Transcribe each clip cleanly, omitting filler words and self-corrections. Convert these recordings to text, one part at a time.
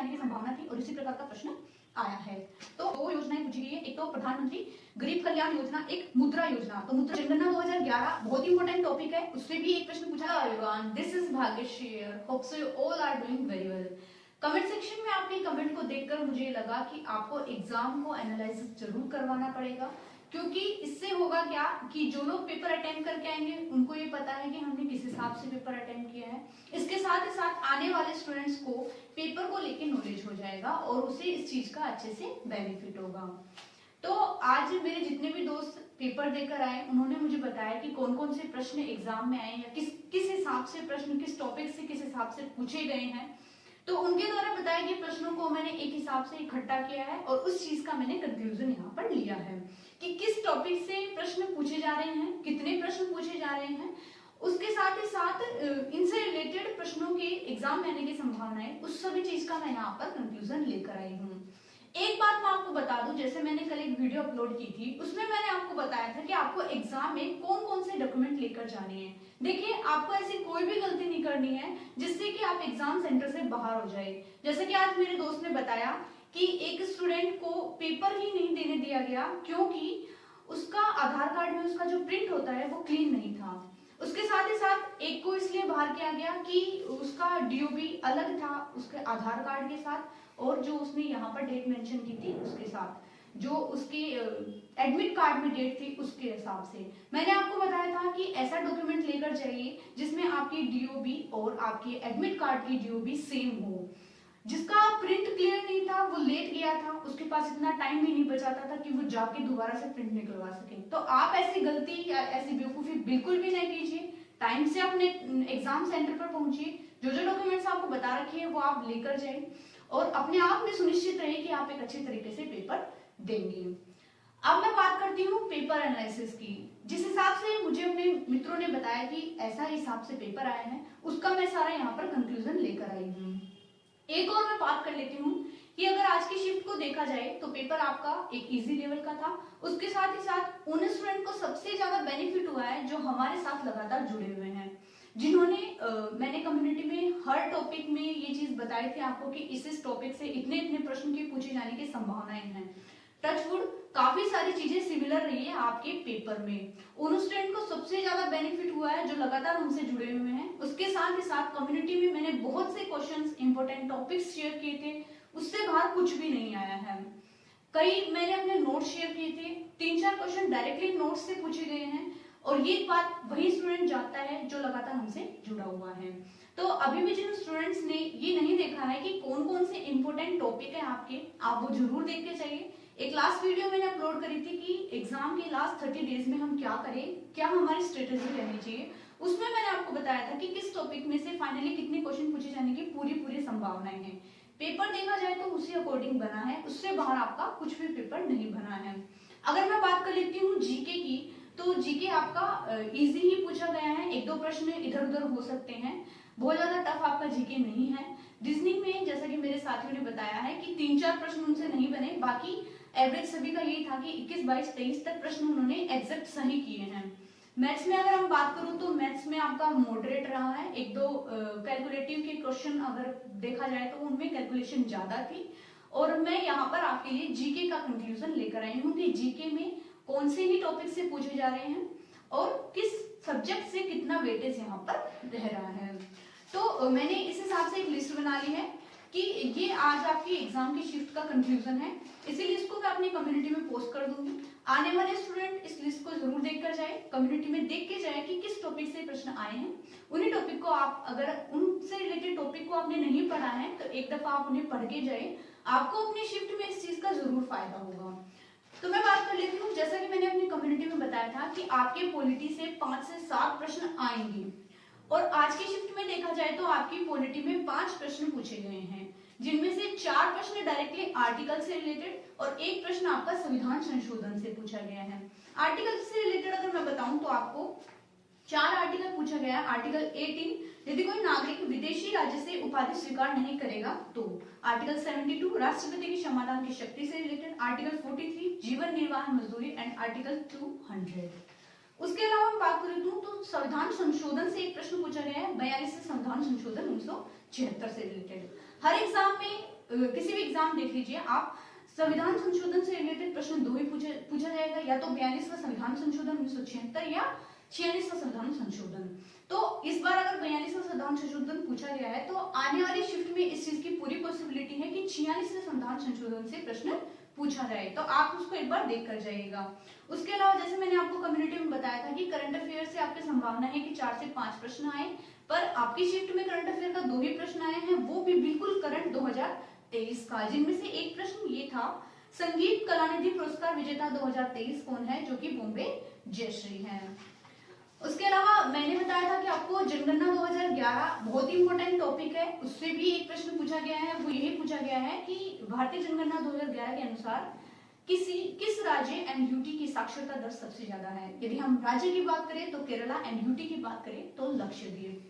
आने की संभावना थी और इसी प्रकार का प्रश्न आया है। तो दो योजनाएं पूछी गई है, एक तो प्रधानमंत्री गरीब कल्याण योजना, एक मुद्रा योजना। तो मुद्रा जनगणना 2011 बहुत इंपॉर्टेंट टॉपिक है, उससे भी एक प्रश्न पूछा। Everyone, this is Bhagyashree, hope so you all are doing very well. Comment section में आपके कमेंट को देखकर मुझे लगा कि आपको एग्जाम को एनालाइसिस जरूर करवाना पड़ेगा, क्योंकि इससे होगा क्या कि जो लोग पेपर अटेम्प्ट करके आएंगे उनको ये पता है कि हमने किस हिसाब से पेपर अटेम्प्ट किया है। इसके साथ ही साथ आने वाले स्टूडेंट्स को पेपर को लेकर नॉलेज हो जाएगा और उसे इस चीज का अच्छे से बेनिफिट होगा। तो आज मेरे जितने भी दोस्त पेपर देकर आए उन्होंने मुझे बताया कि कौन कौन से प्रश्न एग्जाम में आए या किस हिसाब से प्रश्न, किस टॉपिक से किस हिसाब से पूछे गए हैं। तो उनके द्वारा बताए गए प्रश्नों को मैंने एक हिसाब से इकट्ठा किया है और उस चीज का मैंने कंक्लूजन यहाँ पर लिया है कि किस टॉपिक से प्रश्न पूछे जा रहे हैं, कितने प्रश्न पूछे जा रहे हैं, उसके साथ ही साथ इनसे रिलेटेड प्रश्नों के एग्जाम में आने की संभावना है, उस सभी चीज का मैं यहाँ पर कंक्लूजन लेकर आई हूँ। एक बात मैं आपको बता दूं, जैसे मैंने कल एक वीडियो अपलोड की थी उसमें मैंने आपको बताया था कि आपको एग्जाम में कौन कौन से डॉक्यूमेंट लेकर जाने हैं। देखिए, आपको ऐसी कोई भी गलती नहीं करनी है जिससे कि आप एग्जाम सेंटर से बाहर हो जाए। जैसे कि आज मेरे दोस्त ने बताया कि एक स्टूडेंट को पेपर ही नहीं देने दिया गया क्योंकि उसका आधार कार्ड में उसका जो प्रिंट होता है वो क्लीन नहीं था। उसके साथ ही साथ एक को इसलिए बाहर किया गया कि उसका डीओबी अलग था उसके आधार कार्ड के साथ, और जो उसने यहाँ पर डेट मेंशन की थी उसके साथ, जो उसके एडमिट कार्ड में डेट थी उसके हिसाब से। मैंने आपको बताया था कि ऐसा डॉक्यूमेंट लेकर जाइए जिसमें आपकी डीओबी और आपके एडमिट कार्ड की डीओबी सेम हो। जिसका प्रिंट क्लियर नहीं था, वो लेट गया था, उसके पास इतना टाइम भी नहीं बचाता था कि वो जाके दोबारा से प्रिंट निकलवा सके। तो आप ऐसी गलती या ऐसी बेवकूफी बिल्कुल भी नहीं कीजिए। टाइम से अपने एग्जाम सेंटर पर पहुंचिए, जो जो डॉक्यूमेंट्स आपको बता रखे हैं वो आप लेकर जाए और अपने आप में सुनिश्चित रहे कि आप एक अच्छे तरीके से पेपर देंगे। अब मैं बात करती हूँ पेपर एनालिसिस की। जिस हिसाब से मुझे अपने मित्रों ने बताया कि ऐसा हिसाब से पेपर आए हैं, उसका मैं सारा यहाँ पर कंक्लूजन लेकर आई हूँ। एक और मैं बात कर लेती हूँ कि अगर आज की शिफ्ट को देखा जाए तो पेपर आपका एक इजी लेवल का था। उसके साथ ही साथ उन स्टूडेंट को सबसे ज्यादा बेनिफिट हुआ है जो हमारे साथ लगातार जुड़े हुए हैं, जिन्होंने मैंने कम्युनिटी में हर टॉपिक में ये चीज बताई थी आपको कि इस टॉपिक से इतने इतने प्रश्न के पूछे जाने की संभावनाएं हैं। टचवुड काफी सारी चीजें सिमिलर रही है आपके पेपर में। उन स्टूडेंट को सबसे ज्यादा बेनिफिट हुआ है जो लगातार हमसे जुड़े हुए हैं। उसके साथ ही साथ कम्युनिटी में मैंने बहुत से क्वेश्चंस, इंपॉर्टेंट टॉपिक्स शेयर किए थे, उससे बाहर कुछ भी नहीं आया है। कई मैंने अपने नोट्स शेयर किए थे, 3-4 क्वेश्चन डायरेक्टली नोट्स से पूछे गए हैं और ये बात वही स्टूडेंट जानता है जो लगातार हमसे जुड़ा हुआ है। तो अभी भी जिन स्टूडेंट्स ने ये नहीं देखा है कि कौन कौन से इंपॉर्टेंट टॉपिक है आपके, आप वो जरूर देख के चाहिए। एक लास्ट वीडियो मैंने अपलोड करी थी कि एग्जाम के लास्ट 30 डेज में हम क्या करें, क्या हमारी स्ट्रेटेजी रहनी चाहिए। उसमें मैंने आपको बताया था कि किस टॉपिक में से फाइनली कितने क्वेश्चन पूछे जाने की पूरी संभावनाएं हैं। पेपर देखा जाए तो उसी अकॉर्डिंग बना है, उससे बाहर आपका कुछ भी पेपर नहीं बना है। अगर मैं बात कर लेती हूँ जीके की, तो जीके आपका इजी ही पूछा गया है, 1-2 प्रश्न इधर उधर हो सकते हैं, बहुत ज्यादा टफ आपका जीके नहीं है। रीजनिंग में जैसा कि मेरे साथियों ने बताया है कि 3-4 प्रश्न उनसे नहीं बने, बाकी एवरेज सभी का यही था कि 21, 22, 23 तक प्रश्न उन्होंने एग्जैक्ट सही किए हैं। मैथ्स में अगर हम बात करूं तो मैथ्स में आपका मॉडरेट रहा है, 1-2 कैलकुलेटिव के क्वेश्चन अगर देखा जाए तो उनमें कैलकुलेशन ज्यादा थी। और मैं यहाँ पर आपके लिए जीके का कंक्लूजन लेकर आई हूँ कि जीके में कौन से ही टॉपिक से पूछे जा रहे हैं और किस सब्जेक्ट से कितना वेटेज यहाँ पर रह रहा है। तो मैंने इस हिसाब से एक लिस्ट बना ली है कि ये आज आपकी एग्जाम की शिफ्ट का कंक्लूजन है। इसी लिस्ट को मैं अपनी कम्युनिटी में पोस्ट कर दूंगी। आने वाले स्टूडेंट इस लिस्ट को जरूर देखकर जाए, कम्युनिटी में देख के जाए कि किस टॉपिक से प्रश्न आए हैं। उन्हीं टॉपिक को आप, अगर उनसे रिलेटेड टॉपिक को आपने नहीं पढ़ा है तो एक दफा आप उन्हें पढ़ के जाए, आपको अपनी शिफ्ट में इस चीज का जरूर फायदा होगा। तो मैं बात कर लेती हूँ, जैसा कि मैंने अपनी कम्युनिटी में बताया था कि आपके पॉलिटी से 5 से 7 प्रश्न आएंगे और आज की शिफ्ट में देखा जाए तो आपकी पॉलिटी में 5 प्रश्न पूछे गए हैं, जिनमें से 4 प्रश्न डायरेक्टली आर्टिकल से रिलेटेड और 1 प्रश्न आपका संविधान संशोधन से पूछा गया है। आर्टिकल से रिलेटेड अगर मैं बताऊं तो आपको 4 आर्टिकल पूछा गया है। आर्टिकल 18, यदि कोई नागरिक विदेशी राज्य से उपाधि स्वीकार नहीं करेगा तो। आर्टिकल 72, राष्ट्रपति की क्षमादान की शक्ति से रिलेटेड। आर्टिकल 43, जीवन निर्वाह मजदूरी एंड आर्टिकल 200। उसके अलावा हम बात करें तो संविधान संशोधन से एक प्रश्न पूछा गया है, 42 से संविधान संशोधन 1976 से रिलेटेड। हर एग्जाम में किसी भी एग्जाम देख लीजिए आप, संविधान संशोधन से रिलेटेड प्रश्न दो ही पूछा जाएगा, या तो 42वां संविधान संशोधन 1976 या 46वां संविधान संशोधन। तो इस बार अगर 42वां संविधान संशोधन पूछा गया है तो आने वाली शिफ्ट में इस चीज की पूरी पॉसिबिलिटी है कि 46वें संविधान संशोधन से प्रश्न पूछा जाए, तो आप उसको एक बार देख कर जाइएगा। उसके अलावा जैसे मैंने आपको कम्युनिटी में बताया था कि करंट अफेयर से आपकी संभावना है कि 4 से 5 प्रश्न आए, पर आपकी शिफ्ट में करंट अफेयर का 2 ही प्रश्न आए हैं, वो भी बिल्कुल करंट 2023 का, जिनमें से एक प्रश्न ये था, संगीत कलानिधि पुरस्कार विजेता 2023 कौन है, जो कि बॉम्बे जयश्री है। उसके अलावा मैंने बताया था कि आपको जनगणना 2011 बहुत ही इंपॉर्टेंट टॉपिक है, उससे भी एक प्रश्न पूछा गया है, वो यही पूछा गया है कि भारतीय जनगणना 2011 के अनुसार किस राज्य एंड यूटी की साक्षरता दर सबसे ज्यादा है। यदि हम राज्य की बात करें तो केरला एंड यूटी की बात करें तो लक्षद्वीप।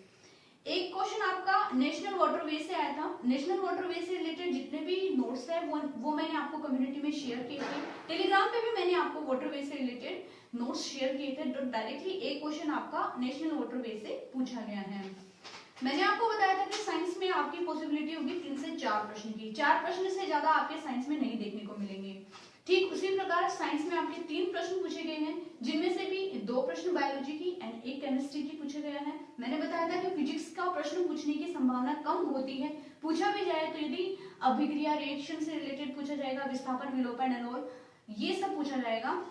एक क्वेश्चन आपका नेशनल वाटरवे से आया था। नेशनल वाटरवे से रिलेटेड जितने भी नोट्स है वो मैंने आपको कम्युनिटी में शेयर किए थे, टेलीग्राम पे भी मैंने आपको वाटरवे से रिलेटेड नोट्स शेयर किए थे। तो डायरेक्टली एक क्वेश्चन आपका नेशनल वाटरवे से पूछा गया है। मैंने आपको बताया था कि साइंस में आपकी पॉसिबिलिटी होगी 3 से 4 प्रश्न की, 4 प्रश्न से ज्यादा आपके साइंस में नहीं देखने को मिलेंगे। ठीक उसी प्रकार साइंस में आपके 3 प्रश्न पूछे गए हैं, जिनमें से भी 2 प्रश्न बायोलॉजी की एंड 1 केमिस्ट्री की पूछे गया है। मैंने बताया था कि फिजिक्स का प्रश्न पूछने की संभावना कम होती है, पूछा भी जाए तो यदि अभिक्रिया रिएक्शन से रिलेटेड पूछा जाएगा, विस्थापन विलोपन एंड ऑल ये सब पूछा जाएगा।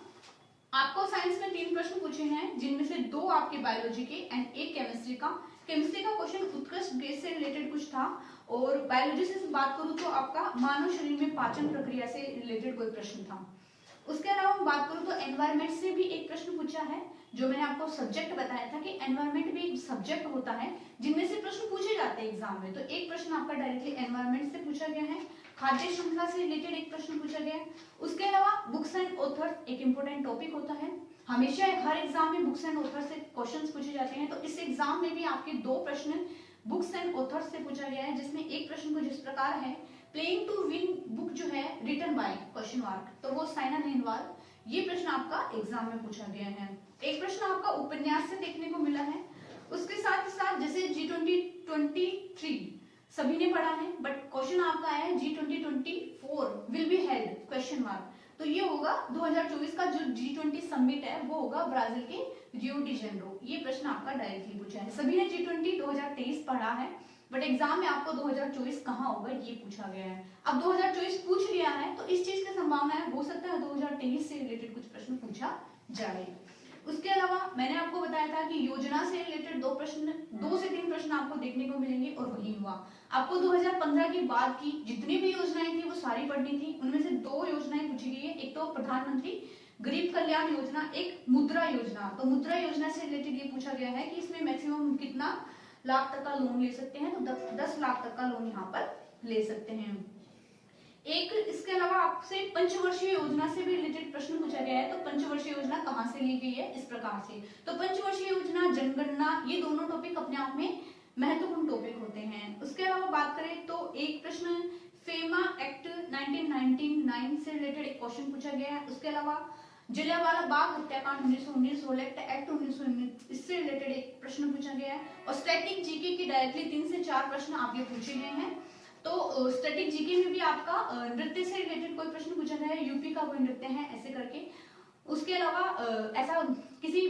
आपको साइंस में 3 प्रश्न पूछे हैं, जिनमें से 2 आपके बायोलॉजी के एंड 1 केमिस्ट्री का। केमिस्ट्री का क्वेश्चन उत्कृष्ट गैस से रिलेटेड कुछ था, और बायोलॉजी से बात करूं तो आपका मानव शरीर में पाचन प्रक्रिया से रिलेटेड कोई प्रश्न था। उसके अलावा बात करूं तो एनवायरमेंट से भी एक प्रश्न पूछा है, जो मैंने आपको सब्जेक्ट बताया था कि एनवायरमेंट भी एक सब्जेक्ट होता है जिनमें से प्रश्न पूछे जाते हैं एग्जाम में। तो एक प्रश्न आपका डायरेक्टली एनवायरमेंट से पूछा गया है। खाद्य श्रृंखला से रिलेटेड एक प्रश्न पूछा गया है। उसके अलावा बुक्स एंड ऑथर्स एक इंपॉर्टेंट टॉपिक होता है, हमेशा हर एग्जाम में बुक्स एंड ऑथर्स से क्वेश्चंस पूछे जाते हैं। तो इस एग्जाम में भी आपके 2 प्रश्न बुक्स एंड ऑथर्स से पूछा गया है, जिसमें एक प्रश्न को जिस प्रकार है प्लेइंग टू विन बुक जो है रिटन बाय क्वेश्चन मार्क, तो वो साइना नेहवाल, ये प्रश्न आपका एग्जाम में पूछा गया है। एक प्रश्न आपका उपन्यास से देखने को मिला है। उसके साथ साथ जैसे G2023 सभी ने पढ़ा है, बट क्वेश्चन आपका है G2024 will be held question mark, तो ये होगा 2024 का जो G20 समिट है वो होगा ब्राजील के रियो डी जेनेरो। ये प्रश्न आपका डायरेक्टली पूछा है। सभी ने G20 2023 पढ़ा है, बट एग्जाम में आपको 2024 कहाँ होगा ये पूछा गया है। अब 2024 पूछ लिया है तो इस चीज की संभावना है, हो सकता है 2023 से रिलेटेड कुछ प्रश्न पूछा जाए। उसके अलावा मैंने आपको बताया था कि योजना से रिलेटेड 2 से 3 प्रश्न आपको देखने को मिलेंगे, और वही हुआ। आपको 2015 के बाद की जितनी भी योजनाएं थी वो सारी पढ़नी थी। उनमें से 2 योजनाएं पूछी गई है, एक तो प्रधानमंत्री गरीब कल्याण योजना, एक मुद्रा योजना। तो मुद्रा योजना से रिलेटेड ये पूछा गया है कि इसमें मैक्सिमम कितना लाख तक का लोन ले सकते हैं, तो 10 लाख तक का लोन यहाँ पर ले सकते हैं। एक इसके अलावा आपसे पंचवर्षीय योजना से भी रिलेटेड प्रश्न पूछा गया है, तो पंचवर्षीय योजना कहाँ से ली गई है, इस प्रकार से। तो पंचवर्षीय योजना, जनगणना, ये दोनों टॉपिक अपने आप में महत्वपूर्ण टॉपिक होते हैं। उसके अलावा बात करें तो एक प्रश्न फेमा एक्ट 1999 से रिलेटेड एक क्वेश्चन पूछा गया है। उसके अलावा जलियांवाला बाग हत्याकांड 1919 रोलेक्ट एक्ट 1919 इससे रिलेटेड एक प्रश्न पूछा गया है। और स्टैटिक जीके की डायरेक्टली 3 से 4 प्रश्न आपके पूछे गए हैं। तो स्टैटिक जीके में भी आपका नृत्य से रिलेटेड कोई प्रश्न पूछा गया है, यूपी का कोई नृत्य है ऐसे करके। उसके अलावा ऐसा किसी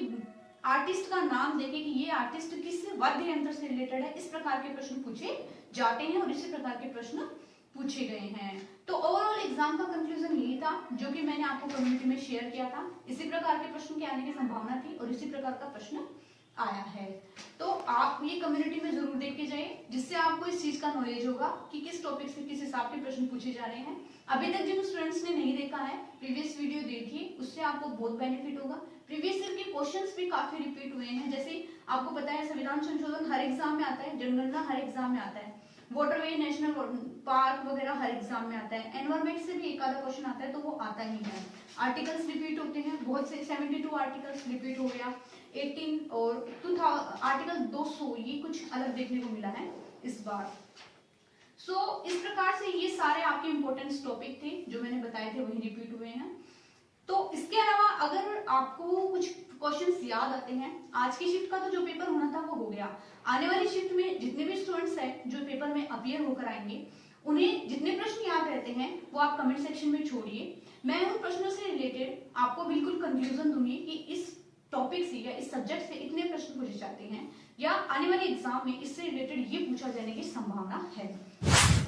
आर्टिस्ट का नाम देके कि ये आर्टिस्ट किस वाद्य यंत्र से रिलेटेड है, इस प्रकार के प्रश्न पूछे जाते हैं और इसी प्रकार के प्रश्न पूछे गए हैं। तो ओवरऑल एग्जाम का कंक्लूजन यही था जो कि मैंने आपको कम्युनिटी में शेयर किया था। इसी प्रकार के प्रश्न के आने की संभावना थी और इसी प्रकार का प्रश्न आया है। तो आप ये कम्युनिटी में जरूर देख के जाइए, जिससे आपको इस चीज का नॉलेज होगा कि किस टॉपिक से किस हिसाब के प्रश्न पूछे जा रहे हैं। अभी तक जिन स्टूडेंट्स ने नहीं देखा है प्रीवियस वीडियो देखिए, उससे आपको बहुत बेनिफिट होगा। प्रीवियस ईयर के क्वेश्चंस भी काफी रिपीट हुए हैं। जैसे आपको पता है संविधान संशोधन हर एग्जाम में आता है, जनगणना हर एग्जाम में आता है, वाटरवे नेशनल पार्क वगैरह हर एग्जाम में आता है, एनवायरमेंट से भी एक आधा क्वेश्चन आता है, तो वो आता ही है। आर्टिकल्स रिपीट होते हैं, बहुत से 72 आर्टिकल्स रिपीट हो गया, 18 और 2000 आर्टिकल 200 ये कुछ अलग देखने को मिला है इस बार। इस प्रकार से ये सारे आपके इंपॉर्टेंट टॉपिक थे जो मैंने बताए थे, वही रिपीट हुए हैं। तो इसके अलावा अगर आपको कुछ क्वेश्चंस याद आते हैं, आज की शिफ्ट का तो जो पेपर होना था वो हो गया। आने वाली शिफ्ट में जितने भी स्टूडेंट्स हैं जो पेपर में अपीयर होकर आएंगे, उन्हें जितने प्रश्न रहते हैं वो आप कमेंट सेक्शन में छोड़िए। मैं उन प्रश्नों से रिलेटेड आपको बिल्कुल कंक्लूजन दूंगी कि इस टॉपिक से या इस सब्जेक्ट से इतने प्रश्न पूछे जाते हैं या आने वाले एग्जाम में इससे रिलेटेड ये पूछा जाने की संभावना है।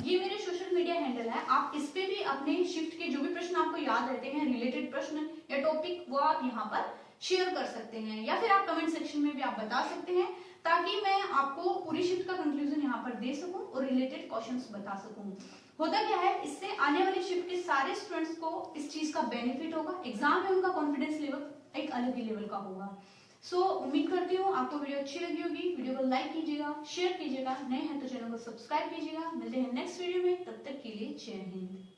ये मेरे सोशल मीडिया हैंडल है, आप इस पे भी अपने शिफ्ट के जो भी प्रश्न आपको याद रहते हैं, रिलेटेड प्रश्न या टॉपिक, वो आप यहाँ पर शेयर कर सकते हैं या फिर आप कमेंट सेक्शन में भी आप बता सकते हैं, ताकि मैं आपको पूरी शिफ्ट का कंक्लूजन यहाँ पर दे सकूं और रिलेटेड क्वेश्चंस बता सकूं। होता क्या है, इससे आने वाली शिफ्ट के सारे स्टूडेंट्स को इस चीज का बेनिफिट होगा, एग्जाम में उनका कॉन्फिडेंस लेवल एक अलग ही लेवल का होगा। सो उम्मीद करती हूँ आपको वीडियो अच्छी लगी होगी। वीडियो को लाइक कीजिएगा, शेयर कीजिएगा, नए हैं तो चैनल को सब्सक्राइब कीजिएगा। मिलते हैं नेक्स्ट वीडियो में, तब तक के लिए जय हिंद।